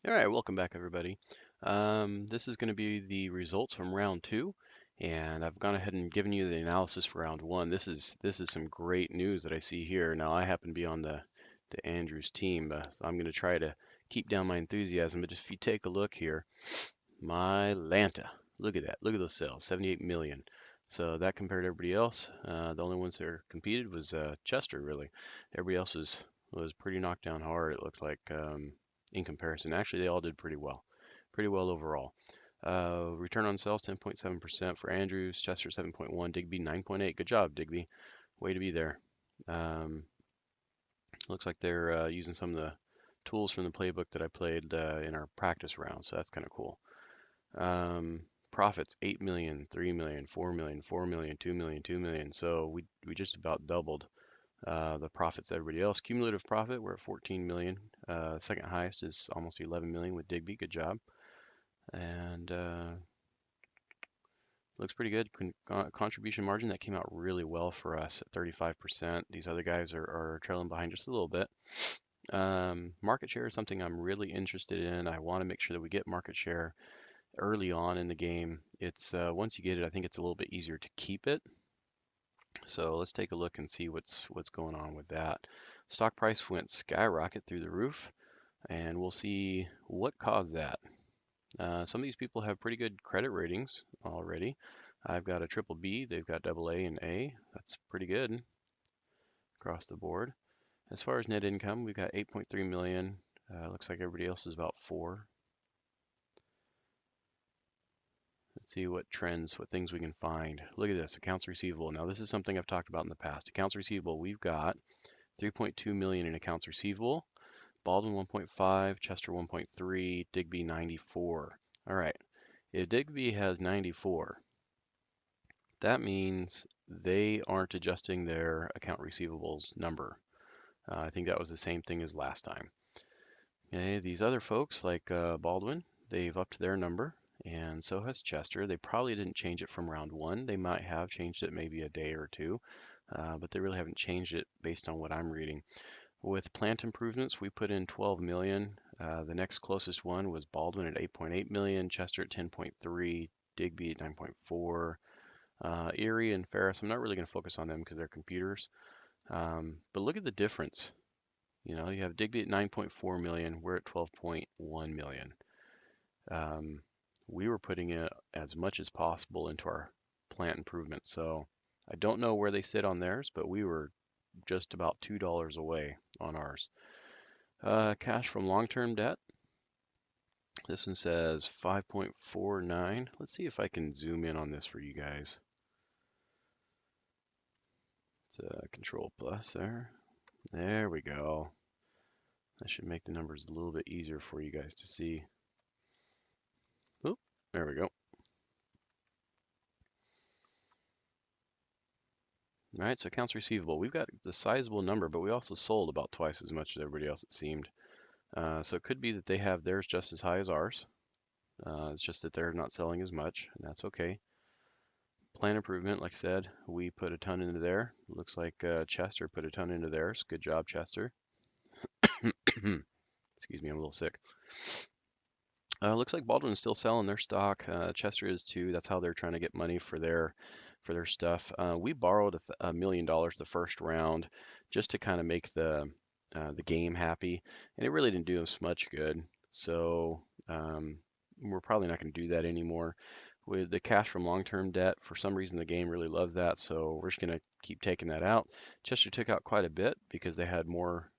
All right, welcome back, everybody. This is going to be the results from round two, and I've gone ahead and given you the analysis for round one. This is some great news that I see here. Now, I happen to be on the Andrews team, so I'm going to try to keep down my enthusiasm. But if you take a look here, my Lanta, look at that, look at those sales, 78 million. So that compared to everybody else, the only ones that competed was Chester, really. Everybody else was pretty knocked down hard. It looked like. In comparison. Actually, they all did pretty well overall. Return on sales 10.7% for Andrews, Chester 7.1, Digby 9.8. Good job, Digby. Way to be there. Looks like they're using some of the tools from the playbook that I played in our practice round, so that's kind of cool. Profits 8 million, 3 million, 4 million, 4 million, 2 million, 2 million. So we just about doubled the profits everybody else. Cumulative profit, we're at 14 million. Second highest is almost 11 million with Digby. Good job. And looks pretty good. Contribution margin, that came out really well for us at 35%. These other guys are trailing behind just a little bit. Market share is something I'm really interested in. I want to make sure that we get market share early on in the game. It's once you get it, I think it's a little bit easier to keep it. So let's take a look and see what's going on with that. Stock price went skyrocket through the roof, and we'll see what caused that. Some of these people have pretty good credit ratings already. I've got a triple B, they've got double A and A. That's pretty good across the board. As far as net income, we've got 8.3 million. Looks like everybody else is about 4. Let's see what trends, what things we can find. Look at this, accounts receivable. Now this is something I've talked about in the past. Accounts receivable, we've got 3.2 million in accounts receivable. Baldwin 1.5, Chester 1.3, Digby 94. All right, if Digby has 94, that means they aren't adjusting their account receivables number. I think that was the same thing as last time. Okay, these other folks like Baldwin, they've upped their number, and so has Chester. They probably didn't change it from round one. They might have changed it maybe a day or two, but they really haven't changed it based on what I'm reading. With plant improvements, we put in 12 million. The next closest one was Baldwin at 8.8 million, Chester at 10.3, Digby at 9.4. Erie and Ferris, I'm not really going to focus on them because they're computers. But look at the difference. You know, you have Digby at 9.4 million, we're at 12.1 million. We were putting in as much as possible into our plant improvements. So I don't know where they sit on theirs, but we were just about $2 away on ours. Cash from long-term debt. This one says 5.49. Let's see if I can zoom in on this for you guys. It's Control plus there. There we go. That should make the numbers a little bit easier for you guys to see. Oop, there we go. All right, so accounts receivable. We've got the sizable number, but we also sold about twice as much as everybody else, it seemed. So it could be that they have theirs just as high as ours. It's just that they're not selling as much, and that's okay. Plan improvement, like I said, we put a ton into there. Looks like Chester put a ton into theirs. Good job, Chester. Excuse me, I'm a little sick. Looks like Baldwin's still selling their stock. Chester is too. That's how they're trying to get money for their stuff. We borrowed $1 million the first round just to kind of make the game happy, and it really didn't do us much good. So we're probably not going to do that anymore. With the cash from long-term debt, for some reason the game really loves that, so we're just going to keep taking that out. Chester took out quite a bit because they had more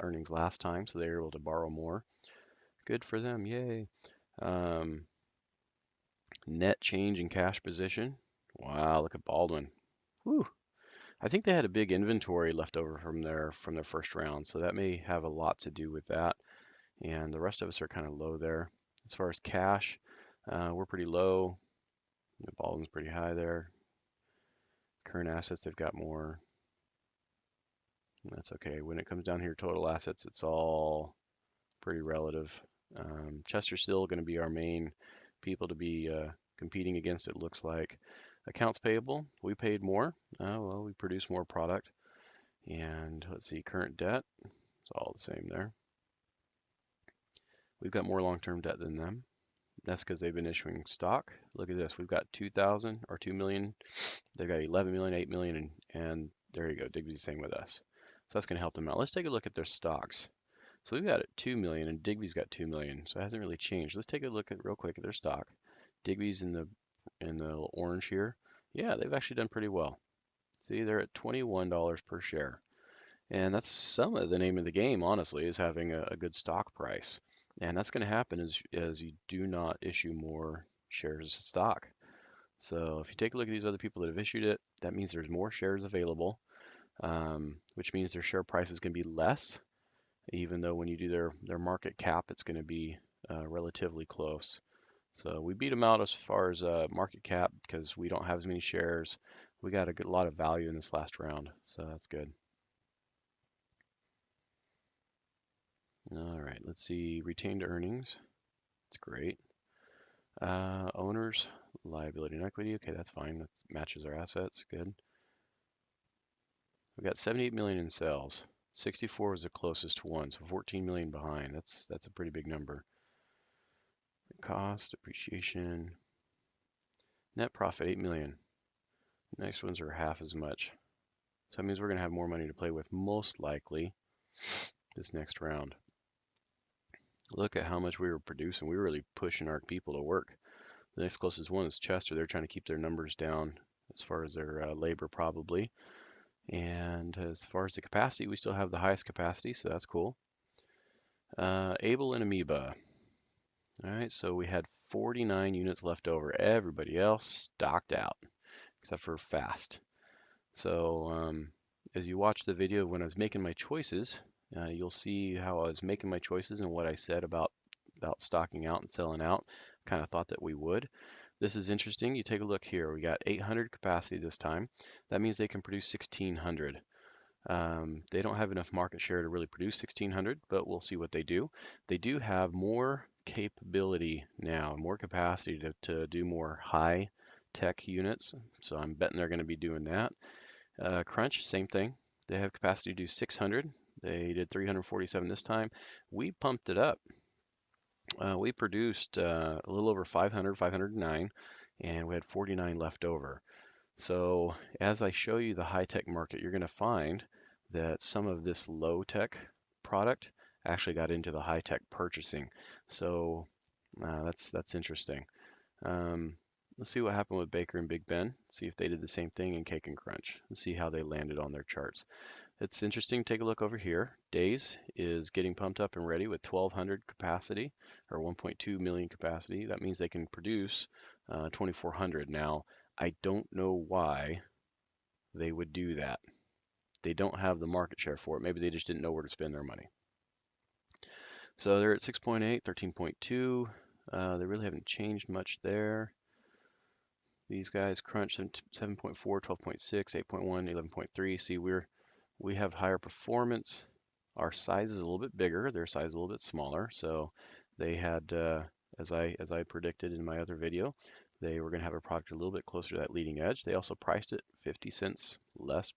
earnings last time, so they were able to borrow more. Good for them, yay. Net change in cash position. Wow, look at Baldwin. Whew. I think they had a big inventory left over from their first round, so that may have a lot to do with that. And the rest of us are kind of low there. As far as cash, we're pretty low. Baldwin's pretty high there. Current assets, they've got more. That's okay. When it comes down here, total assets, it's all pretty relative. Chester's still going to be our main people to be competing against, it looks like. Accounts payable, we paid more. Well, we produced more product. And let's see, current debt, it's all the same there. We've got more long-term debt than them. That's because they've been issuing stock. Look at this. We've got 2,000 or 2 million. They've got 11 million, 8 million, and there you go. Digby's the same with us. So that's going to help them out. Let's take a look at their stocks. So we've got 2 million and Digby's got 2 million. So it hasn't really changed. Let's take a look at real quick at their stock. Digby's in the orange here. Yeah, they've actually done pretty well. See, they're at $21 per share. And that's some of the name of the game, honestly, is having a good stock price. And that's going to happen as you do not issue more shares of stock. So if you take a look at these other people that have issued it, that means there's more shares available, which means their share price is going to be less, even though when you do their market cap, it's going to be relatively close. So we beat them out as far as market cap because we don't have as many shares. We got a lot of value in this last round, so that's good. All right, let's see, retained earnings. That's great. Owners, liability and equity. Okay, that's fine. That matches our assets. Good. We've got 78 million in sales. 64 was the closest one, so 14 million behind. That's a pretty big number. Cost, depreciation, net profit 8 million. Next ones are half as much. So that means we're going to have more money to play with, most likely, this next round. Look at how much we were producing. We were really pushing our people to work. The next closest one is Chester. They're trying to keep their numbers down as far as their labor, probably. And as far as the capacity, we still have the highest capacity, so that's cool. Able and Amoeba. All right, so we had 49 units left over. Everybody else stocked out, except for Fast. So as you watch the video when I was making my choices, you'll see how I was making my choices and what I said about stocking out and selling out. Kind of thought that we would. This is interesting. You take a look here. We got 800 capacity this time. That means they can produce 1,600. They don't have enough market share to really produce 1,600, but we'll see what they do. They do have more capability now, more capacity to do more high-tech units. So I'm betting they're going to be doing that. Crunch, same thing. They have capacity to do 600. They did 347 this time. We pumped it up. We produced a little over 500, 509, and we had 49 left over. So as I show you the high-tech market, you're going to find that some of this low-tech product actually got into the high-tech purchasing. So that's interesting. Let's see what happened with Baker and Big Ben. See if they did the same thing in Cake and Crunch. Let's see how they landed on their charts. It's interesting. Take a look over here. Days is getting pumped up and ready with 1,200 capacity or 1.2 million capacity. That means they can produce 2,400. Now, I don't know why they would do that. They don't have the market share for it. Maybe they just didn't know where to spend their money. So they're at 6.8, 13.2. They really haven't changed much there. These guys Crunch 7.4, 12.6, 8.1, 11.3. See, we have higher performance. Our size is a little bit bigger. Their size is a little bit smaller. So they had, as I predicted in my other video, they were going to have a product a little bit closer to that leading edge. They also priced it 50 cents less,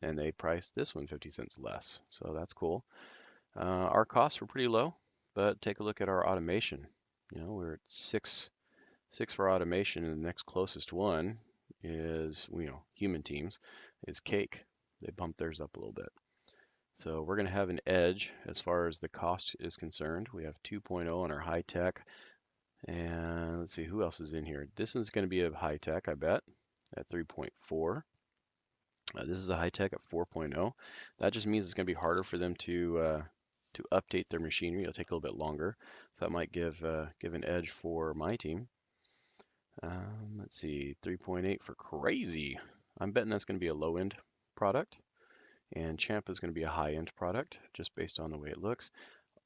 and they priced this one 50 cents less. So that's cool. Our costs were pretty low, but take a look at our automation. We're at 6 for automation, and the next closest one is, human teams, is Cake. They bumped theirs up a little bit. So we're going to have an edge as far as the cost is concerned. We have 2.0 on our high tech. And let's see who else is in here. This is going to be a high tech, I bet, at 3.4. This is a high tech at 4.0. That just means it's going to be harder for them to update their machinery. It'll take a little bit longer. So that might give an edge for my team. Let's see, 3.8 for Crazy. I'm betting that's going to be a low-end product. And Champ is going to be a high-end product, just based on the way it looks.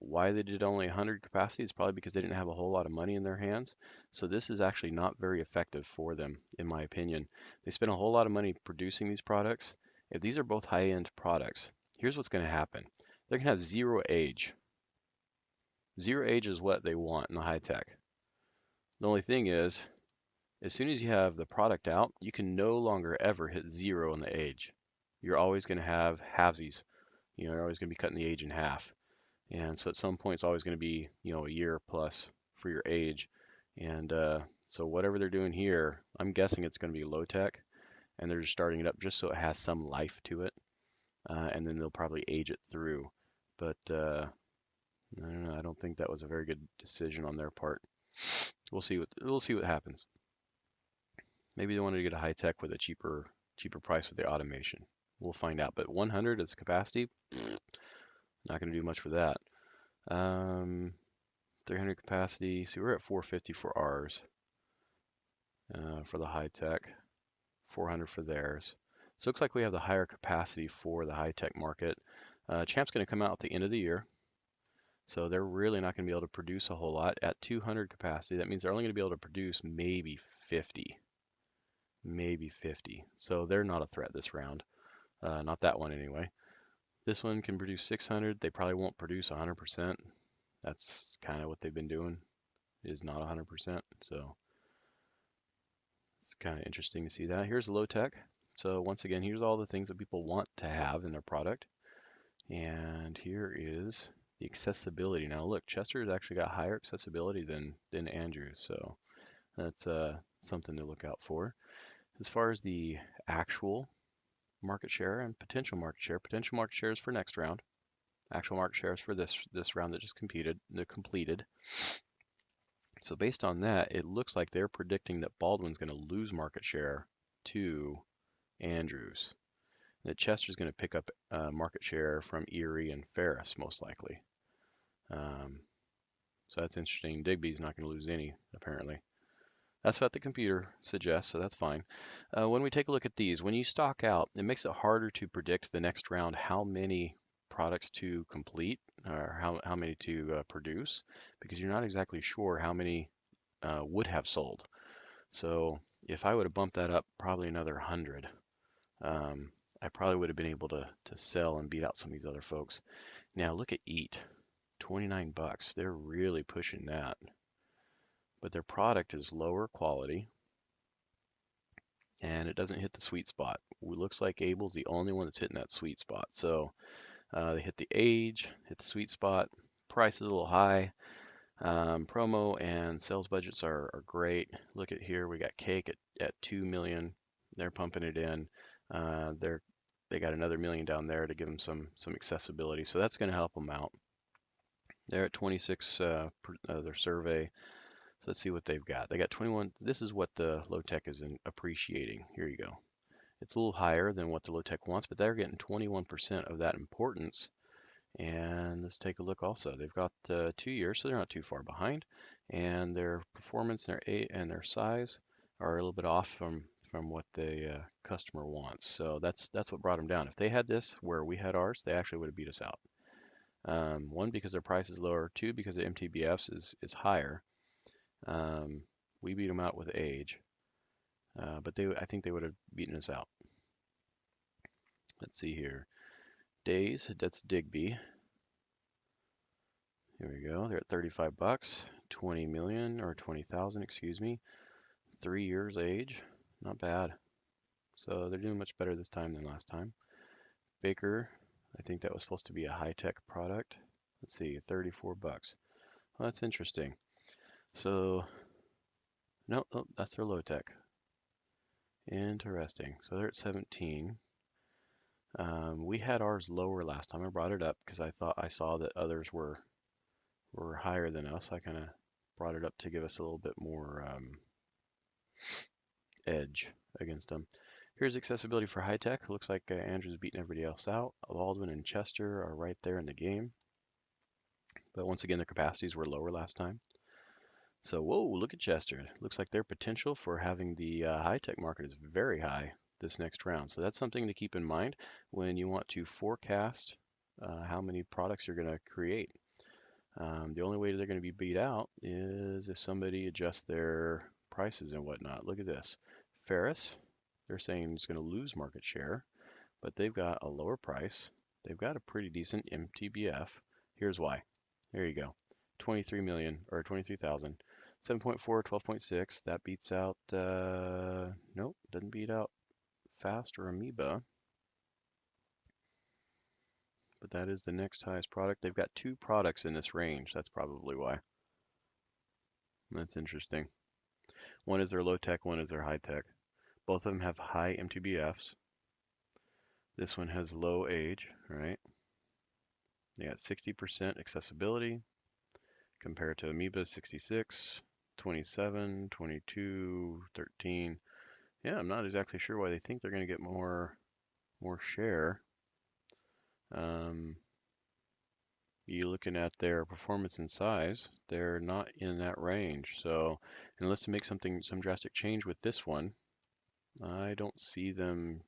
Why they did only 100 capacity is probably because they didn't have a whole lot of money in their hands. So this is actually not very effective for them, in my opinion. They spent a whole lot of money producing these products. If these are both high-end products, here's what's going to happen. They're going to have zero age. Zero age is what they want in the high-tech. The only thing is, as soon as you have the product out, you can no longer ever hit zero in the age. You're always going to have halvesies. You're always going to be cutting the age in half. And so at some point it's always going to be, you know, a year plus for your age. And so whatever they're doing here, I'm guessing it's going to be low tech, and they're just starting it up just so it has some life to it, and then they'll probably age it through. But I don't know. I don't think that was a very good decision on their part. We'll see what happens. Maybe they wanted to get a high tech with a cheaper price with the automation. We'll find out. But 100 as capacity, not going to do much for that. 300 capacity. See, we're at 450 for ours, for the high tech, 400 for theirs. So it looks like we have the higher capacity for the high tech market. Champ's going to come out at the end of the year, so they're really not going to be able to produce a whole lot at 200 capacity. That means they're only going to be able to produce maybe 50, maybe 50. So they're not a threat this round. Not that one anyway. This one can produce 600. They probably won't produce 100%. That's kind of what they've been doing, is not 100%. So it's kind of interesting to see that. Here's low tech. So once again, here's all the things that people want to have in their product. And here is the accessibility. Now look, Chester's actually got higher accessibility than Andrews, so that's something to look out for. As far as the actual market share and potential market share is for next round. Actual market share is for this round that just completed. So based on that, it looks like they're predicting that Baldwin's going to lose market share to Andrews. That Chester's going to pick up market share from Erie and Ferris, most likely. So that's interesting. Digby's not going to lose any, apparently. That's what the computer suggests, so that's fine. When we take a look at these, when you stock out, it makes it harder to predict the next round how many products to complete or how many to produce, because you're not exactly sure how many would have sold. So if I would have bumped that up probably another 100, I probably would have been able to sell and beat out some of these other folks. Now look at Eat, 29 bucks. They're really pushing that. But their product is lower quality and it doesn't hit the sweet spot. It looks like Abel's the only one that's hitting that sweet spot. So they hit the age, hit the sweet spot. Price is a little high. Promo and sales budgets are great. Look at here, we got Cake at 2 million. They're pumping it in. They got another million down there to give them some accessibility. So that's going to help them out. They're at 26 their survey. So let's see what they've got. They got 21. This is what the low tech is appreciating. Here you go. It's a little higher than what the low tech wants, but they're getting 21% of that importance. And let's take a look also. They've got 2 years, so they're not too far behind. And their performance and their size are a little bit off from what the customer wants. So that's what brought them down. If they had this where we had ours, they actually would have beat us out. One, because their price is lower. Two, because the MTBFs is higher. We beat them out with age, but I think they would have beaten us out. Let's see here. Days, that's Digby. Here we go. They're at 35 bucks, 20 million or 20,000, excuse me. 3 years age, not bad. So they're doing much better this time than last time. Baker, I think that was supposed to be a high-tech product. Let's see, 34 bucks. Well, that's interesting. So, no, that's their low tech. Interesting. So they're at 17. We had ours lower last time. I brought it up because I saw that others were higher than us. I kind of brought it up to give us a little bit more edge against them. Here's accessibility for high tech. Looks like Andrew's beating everybody else out. Baldwin and Chester are right there in the game. But once again, their capacities were lower last time. So, whoa, look at Chester. Looks like their potential for having the high tech market is very high this next round. So that's something to keep in mind when you want to forecast how many products you're going to create. The only way they're going to be beat out is if somebody adjusts their prices and whatnot. Look at this. Ferris, they're saying it's going to lose market share, but they've got a lower price. They've got a pretty decent MTBF. Here's why. There you go. 23 million or 23,000. 7.4, 12.6. That beats out, nope, doesn't beat out Fast or Amoeba. but that is the next highest product. They've got 2 products in this range. That's probably why. That's interesting. One is their low tech, one is their high tech. Both of them have high MTBFs. This one has low age, right? They got 60% accessibility compared to Amoeba 66, 27, 22, 13. Yeah, I'm not exactly sure why they think they're going to get more share. You looking at their performance and size, they're not in that range. So unless they make some drastic change with this one, I don't see them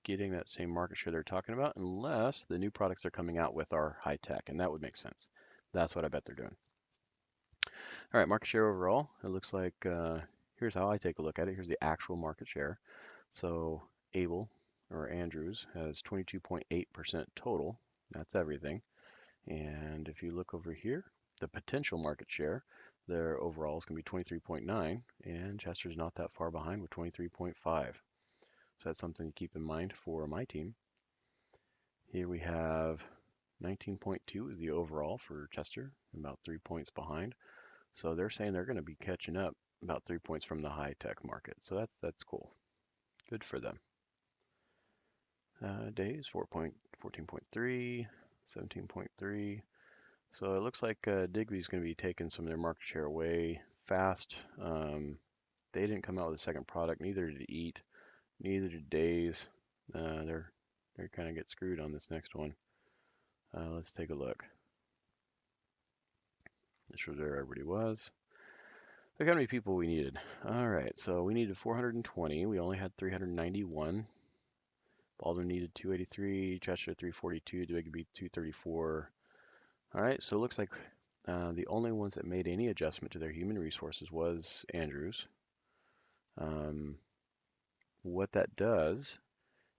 getting that same market share they're talking about unless the new products they're coming out with are high tech, and that would make sense. That's what I bet they're doing. All right, market share overall, it looks like here's how I take a look at it. Here's the actual market share. So Able or Andrews has 22.8% total. That's everything. And if you look over here, the potential market share, their overall is going to be 23.9, and Chester's not that far behind with 23.5. So that's something to keep in mind for my team. Here we have 19.2 is the overall for Chester, about 3 points behind. So they're saying they're going to be catching up about 3 points from the high tech market. So that's cool. Good for them. Days 14.3, 17.3. So it looks like Digby's going to be taking some of their market share away fast. They didn't come out with a second product. Neither did Eat. Neither did Days. They're kind of get screwed on this next one. Let's take a look. This was where everybody was. Look how many people we needed. All right, so we needed 420. We only had 391. Baldwin needed 283. Chester 342. Digby 234. All right, so it looks like the only ones that made any adjustment to their human resources was Andrews. What that does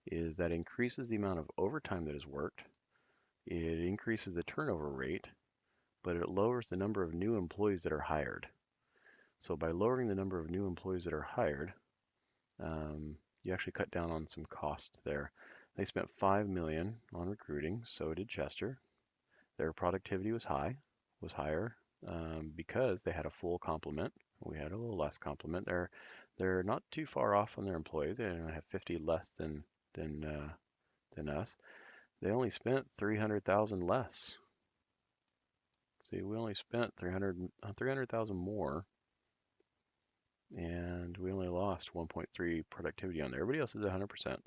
is that increases the amount of overtime that is worked. It increases the turnover rate, but it lowers the number of new employees that are hired. So by lowering the number of new employees that are hired, you actually cut down on some cost there. They spent $5 million on recruiting, so did Chester. Their productivity was higher because they had a full complement. We had a little less complement. They're not too far off on their employees. They only have 50 less than us. They only spent 300,000 less. See, we only spent 300,000 more, and we only lost 1.3 productivity on there. Everybody else is 100%.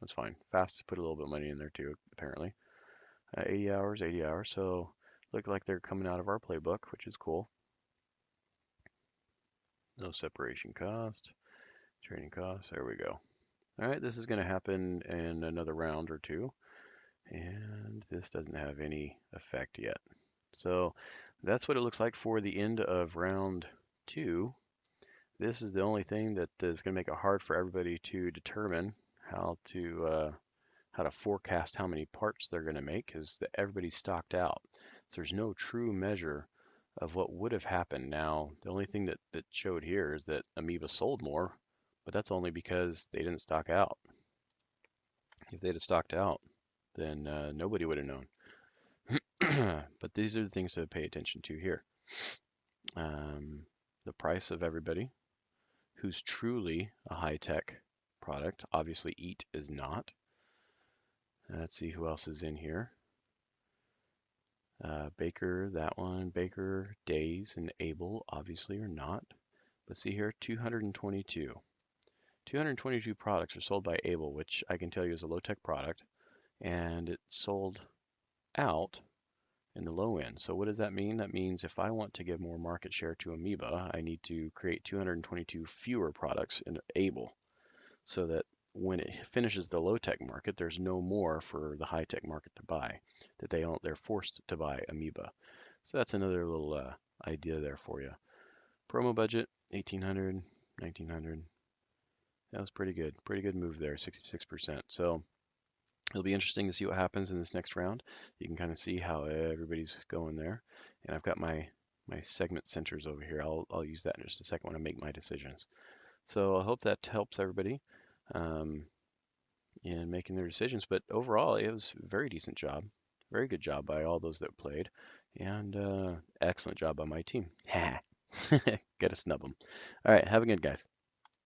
That's fine. Fast put a little bit of money in there too, apparently. 80 hours. So look like they're coming out of our playbook, which is cool. No separation cost, training costs. There we go. All right, this is going to happen in another round or two, and this doesn't have any effect yet. So that's what it looks like for the end of round 2. This is the only thing that is going to make it hard for everybody to determine how to forecast how many parts they're going to make, because everybody's stocked out. So there's no true measure of what would have happened. Now, the only thing that showed here is that Amoeba sold more, but that's only because they didn't stock out. If they'd have stocked out, then nobody would have known. But these are the things to pay attention to here. The price of everybody who's truly a high-tech product. Obviously, Eat is not. Let's see who else is in here. Baker, that one. Baker, Days, and Able obviously are not. But see here, 222. 222 products are sold by Able, which I can tell you is a low-tech product, and it sold out in the low end. So what does that mean? That means if I want to give more market share to Amoeba, I need to create 222 fewer products in Able, so that when it finishes the low-tech market, there's no more for the high-tech market to buy, that they're forced to buy Amoeba. So that's another little idea there for you. Promo budget, 1,800, 1,900. That was pretty good move there, 66%. So it'll be interesting to see what happens in this next round. You can kind of see how everybody's going there. And I've got my segment centers over here. I'll use that in just a second when I make my decisions. So I hope that helps everybody in making their decisions. But overall, it was a very decent job. Very good job by all those that played, and excellent job by my team. Ha! Get to snub them. All right, have a good guys.